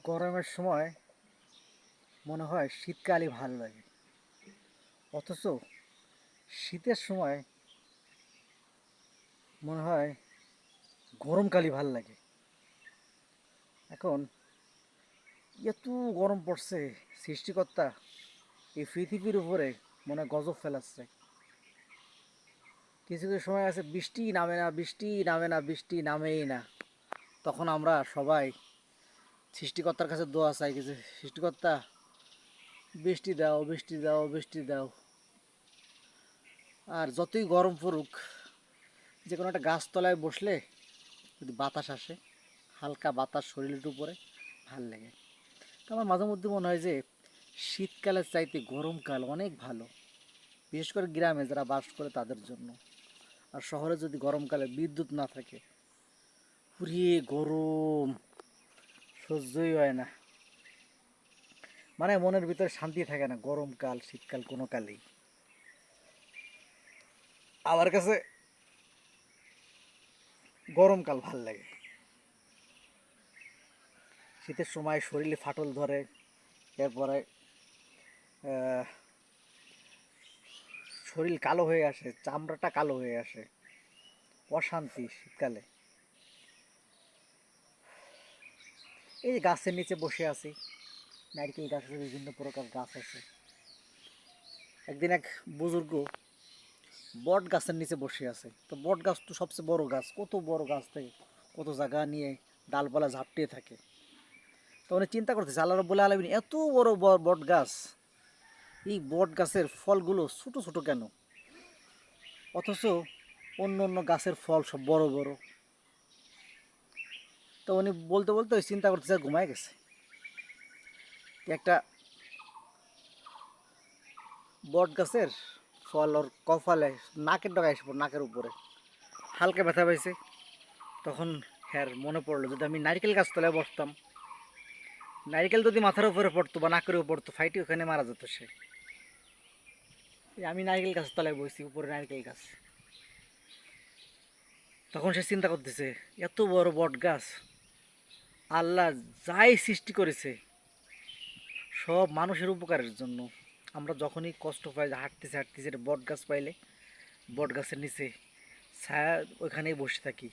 গরমের সময় মনে হয় শীতকালই ভালো লাগে, অথচ শীতের সময় মনে হয় গরমকালই ভালো লাগে। এখন এত গরম পড়ছে, সৃষ্টিকর্তা এই পৃথিবীর উপরে মনে হয় গজব ফেলাচ্ছে। কিছু কিছু সময় আছে বৃষ্টি নামে না, বৃষ্টি নামে না, বৃষ্টি নামেই না। তখন আমরা সবাই সৃষ্টিকর্তার কাছে দোয়া চাই, কিছু সৃষ্টিকর্তা বৃষ্টি দাও, বৃষ্টি দাও, বৃষ্টি দাও। আর যতই গরম পড়ুক, যে কোনো একটা গাছতলায় বসলে যদি বাতাস আসে, হালকা বাতাস শরীরের উপরে, ভাল লাগে। তো আমার মাঝে মধ্যে মনে হয় যে শীতকালের চাইতে গরমকাল অনেক ভালো, বিশেষ করে গ্রামে যারা বাস করে তাদের জন্য। আর শহরে যদি গরমকালে বিদ্যুৎ না থাকে, পুরিয়ে গরম, সহ্যই হয় না। মানে মনের ভিতরে শান্তি থাকে না, গরমকাল শীতকাল কোনো কালেই। আমার কাছে গরমকাল ভাল লাগে। শীতের সময় শরীরে ফাটল ধরে, এরপরে শরীর কালো হয়ে আসে, চামড়াটা কালো হয়ে আসে, অশান্তি শীতকালে। এই যে গাছের নিচে বসে আছি, নারকেল গাছ আছে, বিভিন্ন প্রকার গাছ আছে। একদিন এক বুজুর্গ বট গাছের নিচে বসে আছে। তো বট গাছ তো সবচেয়ে বড় গাছ, কত বড় গাছ থেকে কত জায়গা নিয়ে ডালপালা ঝাপটিয়ে থাকে। তো উনি চিন্তা করতেছে, আল্লাহ রাব্বুল আলামিন এত বড় বট গাছ, এই বট গাছের ফলগুলো ছোট ছোট কেন, অথচ অন্য অন্য গাছের ফল সব বড় বড়। তো উনি বলতে বলতে ওই চিন্তা করতেছে, ঘুমায় গেছে। একটা বট গাছের ফল ওর কপালে, নাকের ডগায় এসে পড়ে, নাকের উপরে হালকা ব্যথা পাইছে। তখন হ্যাঁ মনে পড়লো, যদি আমি নারকেল গাছ তলায় বসতাম, নারকেল যদি মাথার উপরে পড়তো বা নাকের উপরে পড়তো, ফাইটি ওখানে মারা যেত সে। আমি নারকেল গাছ তলায় বসছি, উপরে নারকেল গাছ। তখন সে চিন্তা করতেছে, এত বড় বট গাছ, আল্লাহ যাই সৃষ্টি করেছে সব মানুষের উপকারের জন্য। আমরা যখনই কষ্ট পাই, হাঁটতেছে হাঁটতেছে, বট গাছ পাইলে বট গাছের নিচে ছায়া, ওইখানেই বসে থাকি।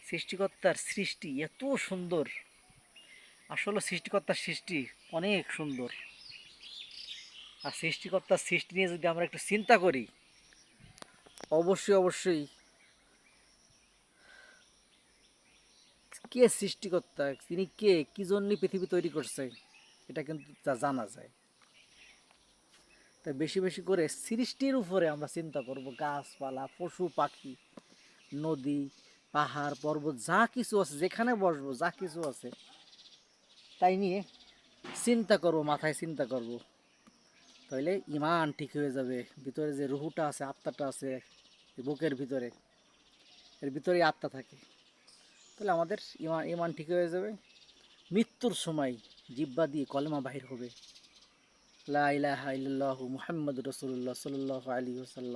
সৃষ্টিকর্তার সৃষ্টি এত সুন্দর, আসলে সৃষ্টিকর্তার সৃষ্টি অনেক সুন্দর। আর সৃষ্টিকর্তার সৃষ্টি নিয়ে যদি আমরা একটু চিন্তা করি, অবশ্যই অবশ্যই কে সৃষ্টিকর্তা, তিনি কে, কি জন্য পৃথিবী তৈরি করছে, এটা কিন্তু তা জানা যায়। তাই বেশি বেশি করে সৃষ্টির উপরে আমরা চিন্তা করব, গাছপালা, পশু পাখি, নদী, পাহাড়, পর্বত, যা কিছু আছে, যেখানে বসবো যা কিছু আছে তাই নিয়ে চিন্তা করব, মাথায় চিন্তা করব। তাহলে ইমান ঠিক হয়ে যাবে। ভিতরে যে রুহুটা আছে, আত্মাটা আছে বুকের ভিতরে, এর ভিতরেই আত্মা থাকে। তাহলে আমাদের ইমান ইমান ঠিক হয়ে যাবে। মৃত্যুর সময় জিহ্বা দিয়ে কলেমা বাহির হবে, লা ইলাহা ইল্লাল্লাহু মুহাম্মাদুর রাসূলুল্লাহ সাল্লাল্লাহু আলাইহি ওয়াসাল্লাম।